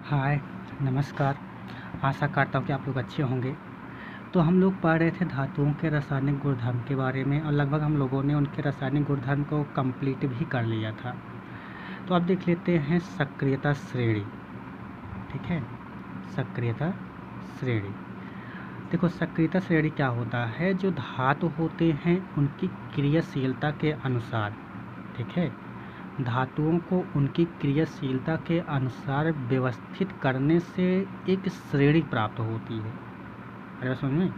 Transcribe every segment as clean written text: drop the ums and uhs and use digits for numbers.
हाय, नमस्कार। आशा करता हूँ कि आप लोग अच्छे होंगे। तो हम लोग पढ़ रहे थे धातुओं के रासायनिक गुणधर्म के बारे में और लगभग हम लोगों ने उनके रासायनिक गुणधर्म को कंप्लीट भी कर लिया था। तो अब देख लेते हैं सक्रियता श्रेणी। ठीक है, सक्रियता श्रेणी। देखो, सक्रियता श्रेणी क्या होता है? जो धातु होते हैं उनकी क्रियाशीलता के अनुसार, ठीक है, धातुओं को उनकी क्रियाशीलता के अनुसार व्यवस्थित करने से एक श्रेणी प्राप्त होती है। अरे समझ में,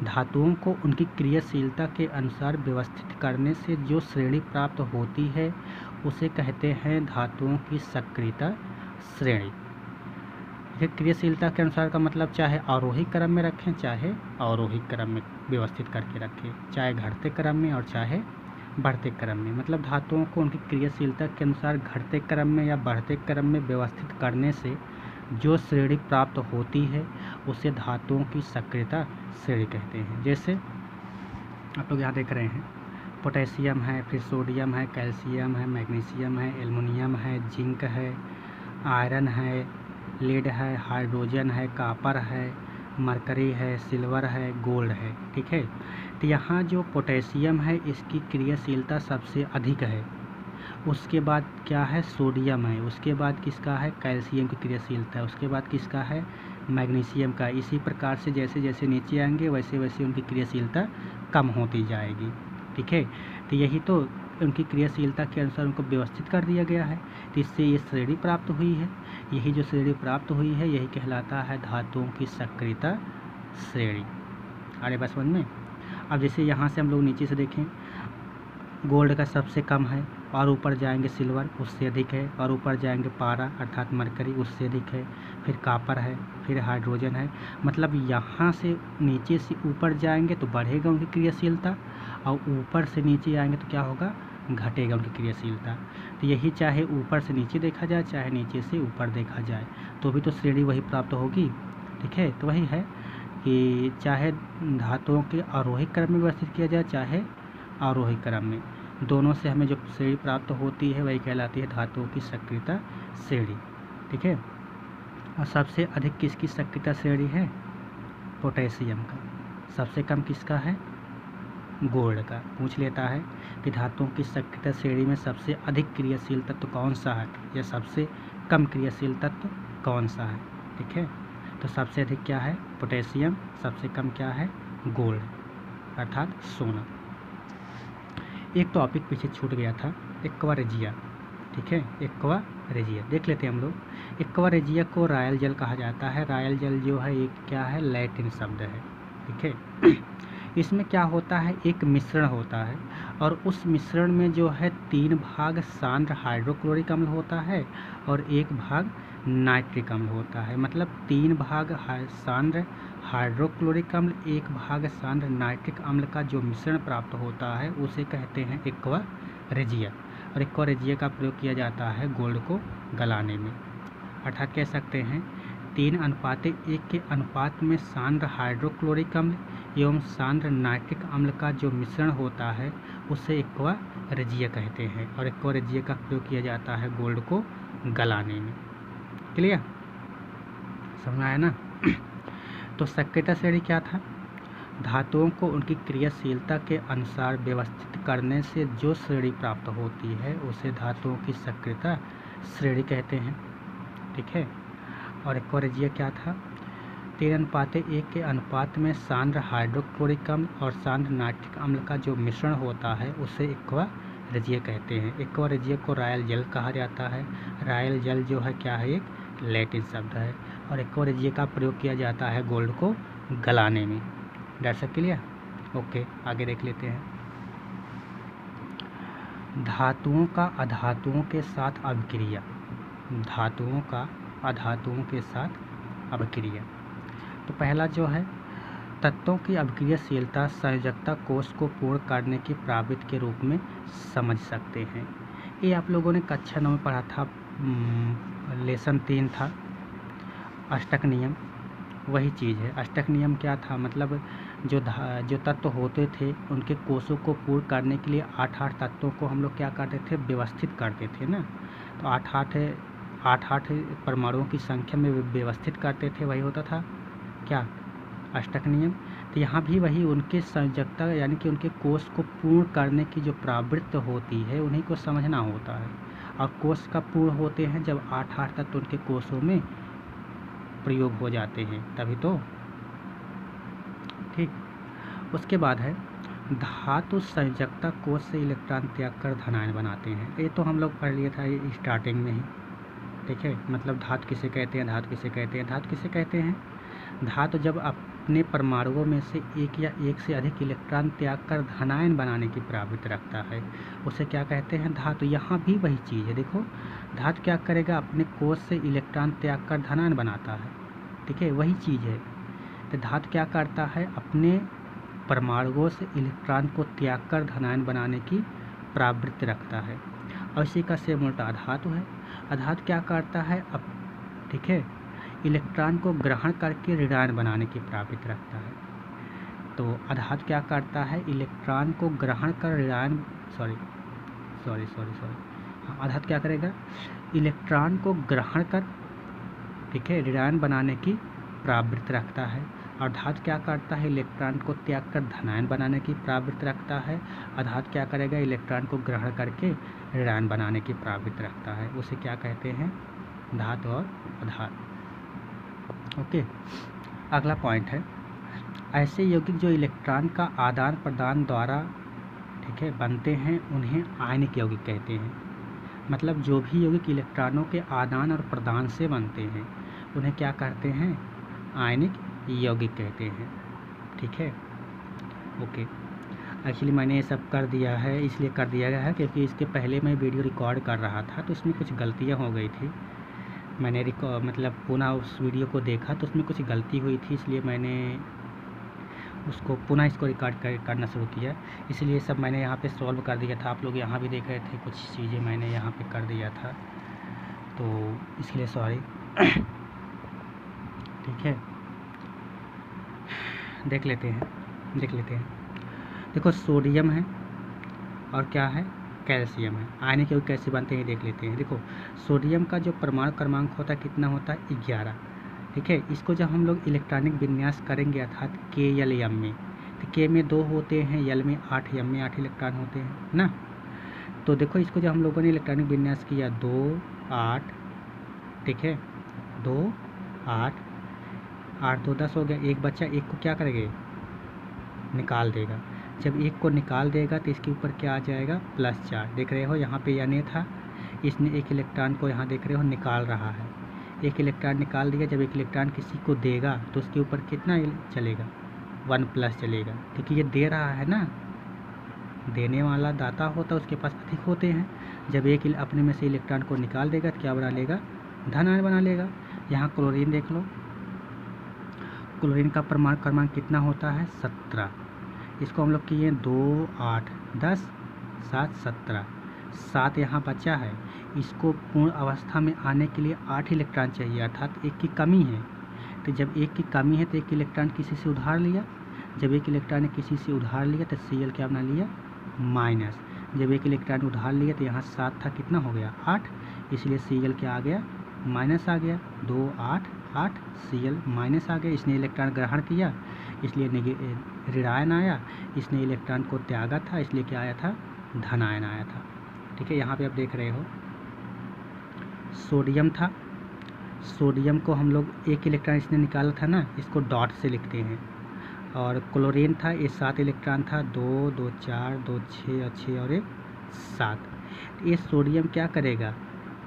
धातुओं को उनकी क्रियाशीलता के अनुसार व्यवस्थित करने से जो श्रेणी प्राप्त होती है उसे कहते हैं धातुओं की सक्रियता श्रेणी। क्रियाशीलता के अनुसार का मतलब चाहे आरोही क्रम में रखें चाहे अवरोही क्रम में व्यवस्थित करके रखें, चाहे घटते क्रम में और चाहे बढ़ते क्रम में। मतलब धातुओं को उनकी क्रियाशीलता के अनुसार घटते क्रम में या बढ़ते क्रम में व्यवस्थित करने से जो श्रेणी प्राप्त होती है उसे धातुओं की सक्रियता श्रेणी कहते हैं। जैसे आप लोग यहाँ देख रहे हैं, पोटेशियम है, फिर सोडियम है, कैल्शियम है, मैग्नीशियम है, एल्युमिनियम है, जिंक है, आयरन है, लेड है, हाइड्रोजन है, कापर है, मरकरी है, सिल्वर है, गोल्ड है। ठीक है, तो यहाँ जो पोटेशियम है इसकी क्रियाशीलता सबसे अधिक है। उसके बाद क्या है? सोडियम है। उसके बाद किसका है? कैल्शियम की क्रियाशीलता है। उसके बाद किसका है? मैग्नीशियम का। इसी प्रकार से जैसे जैसे नीचे आएंगे वैसे वैसे उनकी क्रियाशीलता कम होती जाएगी। ठीक है, तो यही तो उनकी क्रियाशीलता के अनुसार उनको व्यवस्थित कर दिया गया है, तो इससे ये श्रेणी प्राप्त हुई है। यही जो श्रेणी प्राप्त हुई है यही कहलाता है धातुओं की सक्रियता श्रेणी। अरे बस समझ में। अब जैसे यहाँ से हम लोग नीचे से देखें, गोल्ड का सबसे कम है और ऊपर जाएंगे सिल्वर उससे अधिक है, और ऊपर जाएंगे पारा अर्थात मरकरी उससे अधिक है, फिर कापर है, फिर हाइड्रोजन है। मतलब यहाँ से नीचे से ऊपर जाएंगे तो बढ़ेगा उनकी क्रियाशीलता, और ऊपर से नीचे आएंगे तो क्या होगा? घटेगा उनकी क्रियाशीलता। तो यही चाहे ऊपर से नीचे देखा जाए चाहे नीचे से ऊपर देखा जाए तो भी तो श्रेणी वही प्राप्त होगी। ठीक है, तो वही है कि चाहे धातुओं के आरोही क्रम में व्यवस्थित किया जाए चाहे आरोही क्रम में, दोनों से हमें जो श्रेणी प्राप्त होती है वही कहलाती है धातुओं की सक्रियता श्रेणी। ठीक है, और सबसे अधिक किसकी सक्रियता श्रेणी है? पोटेशियम का। सबसे कम किसका है? गोल्ड का। पूछ लेता है कि धातुओं की सक्रियता श्रेणी में सबसे अधिक क्रियाशील तत्व कौन सा है या सबसे कम क्रियाशील तत्व कौन सा है। ठीक है, तो सबसे अधिक क्या है? पोटेशियम। सबसे कम क्या है? गोल्ड अर्थात सोना। एक टॉपिक पीछे छूट गया था, एक्वा रेजिया। ठीक है, एक्वा रेजिया देख लेते हैं हम लोग। एक्वा रेजिया को रॉयल जल कहा जाता है। रॉयल जल जो है एक क्या है? लैटिन शब्द है। ठीक है, इसमें क्या होता है? एक मिश्रण होता है और उस मिश्रण में जो है 3 भाग सांद्र हाइड्रोक्लोरिक अम्ल होता है और 1 भाग नाइट्रिक अम्ल होता है। मतलब 3 भाग सांद्र हाइड्रोक्लोरिक अम्ल 1 भाग सांद्र नाइट्रिक अम्ल का जो मिश्रण प्राप्त होता है उसे कहते हैं एक्वा रेजिया। और एक्वा रेजिया का प्रयोग किया जाता है गोल्ड को गलाने में। अर्थात कह सकते हैं 3:1 के अनुपात में सांद्र हाइड्रोक्लोरिक अम्ल एवं सांद्र नाइट्रिक अम्ल का जो मिश्रण होता है उसे एक्वा रेजिया कहते हैं। और एक्वा रेजिया का प्रयोग किया जाता है गोल्ड को गलाने में। क्लियर? समझ आया ना? तो सक्रियता श्रेणी क्या था? धातुओं को उनकी क्रियाशीलता के अनुसार व्यवस्थित करने से जो श्रेणी प्राप्त होती है उसे धातुओं की सक्रियता श्रेणी कहते हैं। ठीक है, और एक्वा रेजिया क्या था? 3:1 के अनुपात में सांद्र हाइड्रोक्लोरिक अम्ल और सांद्र नाइट्रिक अम्ल का जो मिश्रण होता है उसे एक्वा रेजिया कहते हैं। एक्वा रेजिया को रॉयल जल कहा जाता है। रॉयल जल जो है क्या है? एक लैटिन शब्द है। और एक्वा रेजिया का प्रयोग किया जाता है गोल्ड को गलाने में। Dates clear? ओके, आगे देख लेते हैं। धातुओं का अधातुओं के साथ अभिक्रिया। धातुओं का अधातुओं के साथ अभिक्रिया। तो पहला जो है, तत्वों की अभिक्रियाशीलता संयोजकता कोष को पूर्ण करने की प्रवृत्ति के रूप में समझ सकते हैं। ये आप लोगों ने कक्षा 9 में पढ़ा था, लेसन 3 था, अष्टक नियम। वही चीज़ है। अष्टक नियम क्या था? मतलब जो तत्व होते थे उनके कोषों को पूर्ण करने के लिए 8 तत्वों को हम लोग क्या करते थे? व्यवस्थित करते थे ना। तो 8 परमाणुओं की संख्या में व्यवस्थित करते थे, वही होता था क्या, अष्टक नियम। तो यहाँ भी वही उनके संयोजकता यानी कि उनके कोष को पूर्ण करने की जो प्रवृत्ति होती है उन्हीं को समझना होता है। और कोष का पूर्ण होते हैं जब 8 तत्व उनके कोषों में प्रयोग हो जाते हैं, तभी तो। ठीक, उसके बाद है धातु संयोजकता कोष से इलेक्ट्रॉन त्याग कर धनायन बनाते हैं। ये तो हम लोग पढ़ लिया था स्टार्टिंग में ही। ठीक है, मतलब धातु किसे कहते हैं, धातु किसे कहते हैं, धातु किसे कहते हैं। धातु जब अपने परमाणुओं में से एक या एक से अधिक इलेक्ट्रॉन त्याग कर धनायन बनाने की प्रवृत्ति रखता है, उसे क्या कहते हैं, धातु। यहाँ भी वही चीज़ है, देखो धातु क्या करेगा, अपने कोष से इलेक्ट्रॉन त्याग कर धनायन बनाता है। ठीक है, वही चीज़ है। तो धातु क्या करता है, अपने परमाणुओं से इलेक्ट्रॉन को त्याग कर धनायन बनाने की प्रवृत्ति रखता है। और इसी का सेम उल्टा अधातु है। अधातु क्या करता है, अब ठीक है, इलेक्ट्रॉन को ग्रहण करके ऋणायन बनाने की प्रवृत्ति रखता है। तो अधातु क्या करता है, इलेक्ट्रॉन को ग्रहण कर ऋणायन अधातु क्या करेगा, इलेक्ट्रॉन को ग्रहण कर, ठीक है, ऋणायन बनाने की प्रवृत्ति रखता है। और धातु क्या करता है, इलेक्ट्रॉन को त्याग कर धनायन बनाने की प्रवृत्ति रखता है। अधातु क्या करेगा, इलेक्ट्रॉन को ग्रहण करके ऋणायन बनाने की प्रवृत्ति रखता है। उसे क्या कहते हैं, धातु और अधातु। ओके, अगला पॉइंट है ऐसे यौगिक जो इलेक्ट्रॉन का आदान प्रदान द्वारा, ठीक है, बनते हैं उन्हें आयनिक यौगिक कहते हैं। मतलब जो भी यौगिक इलेक्ट्रॉनों के आदान और प्रदान से बनते हैं उन्हें क्या कहते हैं, आयनिक यौगिक कहते हैं। ठीक है, ओके। एक्चुअली मैंने ये सब कर दिया है, इसलिए कर दिया गया है क्योंकि इसके पहले मैं वीडियो रिकॉर्ड कर रहा था तो उसमें कुछ गलतियाँ हो गई थी। मैंने मतलब पुनः उस वीडियो को देखा तो उसमें कुछ गलती हुई थी, इसलिए मैंने उसको पुनः इसको रिकॉर्ड करना शुरू किया। इसलिए सब मैंने यहाँ पे सॉल्व कर दिया था। आप लोग यहाँ भी देख रहे थे, कुछ चीज़ें मैंने यहाँ पे कर दिया था, तो इसलिए सॉरी। ठीक है, देख लेते हैं। देखो सोडियम है और क्या है, कैल्शियम है। आयनिक यौगिक कैसे बनते हैं देख लेते हैं। देखो सोडियम का जो परमाणु क्रमांक होता है कितना होता है, 11। ठीक है, इसको जब हम लोग इलेक्ट्रॉनिक विन्यास करेंगे अर्थात के एल एम में, तो के में 2 होते हैं, एल में 8, एम में 8 इलेक्ट्रॉन होते हैं ना। तो देखो इसको जब हम लोगों ने इलेक्ट्रॉनिक विन्यास किया 2, 8, ठीक है, 2, 8, 8, 2, 10 हो गया। एक बच्चा, एक को क्या करेंगे, निकाल देगा। जब एक को निकाल देगा तो इसके ऊपर क्या आ जाएगा, +4। देख रहे हो यहाँ पे Na था, इसने एक इलेक्ट्रॉन को यहाँ देख रहे हो निकाल रहा है, एक इलेक्ट्रॉन निकाल दिया। जब एक इलेक्ट्रॉन किसी को देगा तो उसके ऊपर कितना चलेगा, 1+ चलेगा, क्योंकि ये दे रहा है ना, देने वाला दाता होता है, उसके पास अधिक होते हैं। जब एक अपने में से इलेक्ट्रॉन को निकाल देगा तो क्या बना लेगा, धन आयन बना लेगा। यहाँ क्लोरीन देख लो, क्लोरीन का परमाणु क्रमांक कितना होता है, 17। इसको हम लोग किए 2, 8, 10, 7, 17, 7 यहाँ बचा है। इसको पूर्ण अवस्था में आने के लिए 8 इलेक्ट्रॉन चाहिए, अर्थात एक की कमी है। तो जब एक की कमी है तो एक इलेक्ट्रॉन किसी से उधार लिया। जब एक इलेक्ट्रॉन ने किसी से उधार लिया तो Cl क्या बना लिया, माइनस। जब एक इलेक्ट्रॉन उधार लिया तो यहाँ 7 था, कितना हो गया, 8, इसलिए Cl क्या आ गया, माइनस आ गया। 2, 8, 8, Cl माइनस आ गया। इसने इलेक्ट्रॉन ग्रहण किया इसलिए ऋणायन आया, इसने इलेक्ट्रॉन को त्यागा था इसलिए क्या आया था, धन आयन आया था। ठीक है, यहाँ पे आप देख रहे हो सोडियम था, सोडियम को हम लोग एक इलेक्ट्रॉन इसने निकाला था ना, इसको डॉट से लिखते हैं। और क्लोरीन था, ये 7 इलेक्ट्रॉन था, 2, 2, 4, 2, 6 और 6 और 1, 7। ये सोडियम क्या करेगा,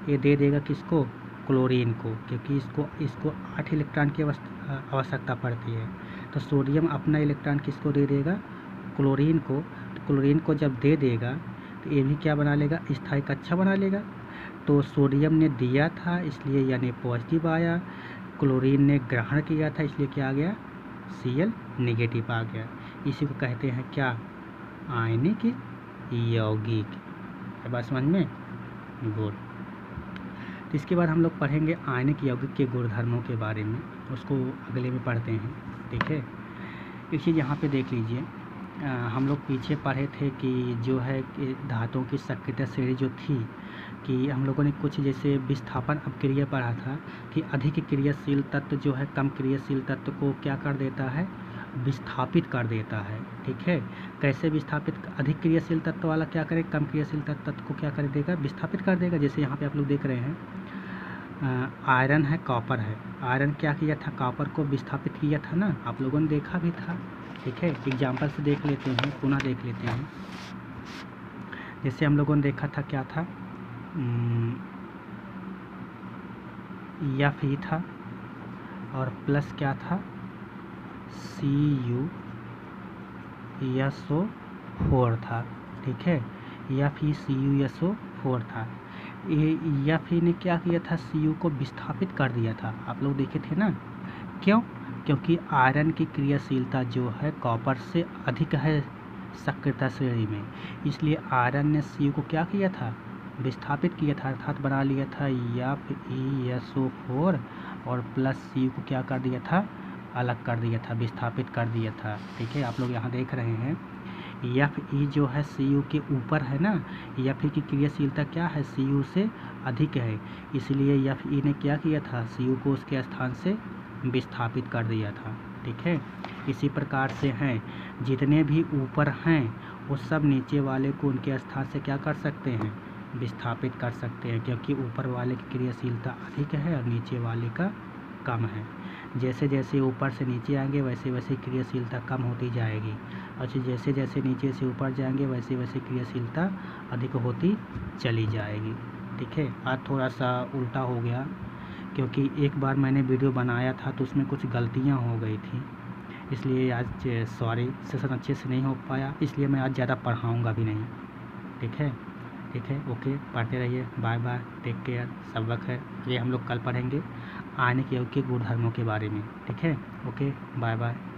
ये दे देगा किसको, क्लोरीन को, क्योंकि इसको 8 इलेक्ट्रॉन की आवश्यकता पड़ती है। तो सोडियम अपना इलेक्ट्रॉन किसको दे देगा, क्लोरीन को। तो क्लोरीन को जब दे देगा तो ये भी क्या बना लेगा, स्थायी कक्षा बना लेगा। तो सोडियम ने दिया था इसलिए यानी पॉजिटिव आया, क्लोरीन ने ग्रहण किया था इसलिए क्या आ गया, Cl नेगेटिव आ गया। इसी को कहते हैं क्या, आयनिक यौगिक। बात समझ में, गुड। तो इसके बाद हम लोग पढ़ेंगे आयनिक यौगिक के गुणधर्मों के बारे में, उसको अगले में पढ़ते हैं। ठीक है, एक चीज़ यहाँ पे देख लीजिए, हम लोग पीछे पढ़े थे कि जो है कि धातुओं की सक्रियता श्रेणी जो थी, कि हम लोगों ने कुछ जैसे विस्थापन अपक्रिया पढ़ा था कि अधिक क्रियाशील तत्व जो है कम क्रियाशील तत्व को क्या कर देता है, विस्थापित कर देता है। ठीक है, कैसे विस्थापित, अधिक क्रियाशील तत्व वाला क्या करे, कम क्रियाशील तत्व को क्या कर देगा, विस्थापित कर देगा। जैसे यहाँ पे आप लोग देख रहे हैं आयरन है, कॉपर है। आयरन क्या किया था, कॉपर को विस्थापित किया था ना, आप लोगों ने देखा भी था। ठीक है, एग्जाम्पल से देख लेते हैं, पुनः देख लेते हैं। जैसे हम लोगों ने देखा था क्या था, Fe था और प्लस क्या था, CuSO4 था। ठीक है, Fe CuSO4 था। ये Fe ने क्या किया था, Cu को विस्थापित कर दिया था, आप लोग देखे थे ना। क्यों, क्योंकि आयरन की क्रियाशीलता जो है कॉपर से अधिक है सक्रियता श्रेणी में, इसलिए आयरन ने Cu को क्या किया था, विस्थापित किया था, अर्थात बना लिया था FeSO4 और प्लस Cu को क्या कर दिया था, अलग कर दिया था, विस्थापित कर दिया था। ठीक है, आप लोग यहाँ देख रहे हैं Fe जो है Cu के ऊपर है ना, Fe की क्रियाशीलता क्या है, Cu से अधिक है, इसलिए Fe ने क्या किया था, Cu को उसके स्थान से विस्थापित कर दिया था। ठीक है, इसी प्रकार से हैं जितने भी ऊपर हैं वो सब नीचे वाले को उनके स्थान से क्या कर सकते हैं, विस्थापित कर सकते हैं, क्योंकि ऊपर वाले की क्रियाशीलता अधिक है और नीचे वाले का कम है। जैसे जैसे ऊपर से नीचे आएंगे वैसे वैसे क्रियाशीलता कम होती जाएगी, और जैसे जैसे नीचे से ऊपर जाएंगे वैसे वैसे क्रियाशीलता अधिक होती चली जाएगी। ठीक है, आज थोड़ा सा उल्टा हो गया, क्योंकि एक बार मैंने वीडियो बनाया था तो उसमें कुछ गलतियां हो गई थी, इसलिए आज सॉरी, सेशन अच्छे से नहीं हो पाया, इसलिए मैं आज ज़्यादा पढ़ाऊँगा भी नहीं। ठीक है, ठीक है, ओके, पढ़ते रहिए, बाय बाय, टेक केयर, सबक है ये हम लोग कल पढ़ेंगे आयनिक यौगिक के गुणधर्मों के बारे में। ठीक है, ओके, बाय बाय।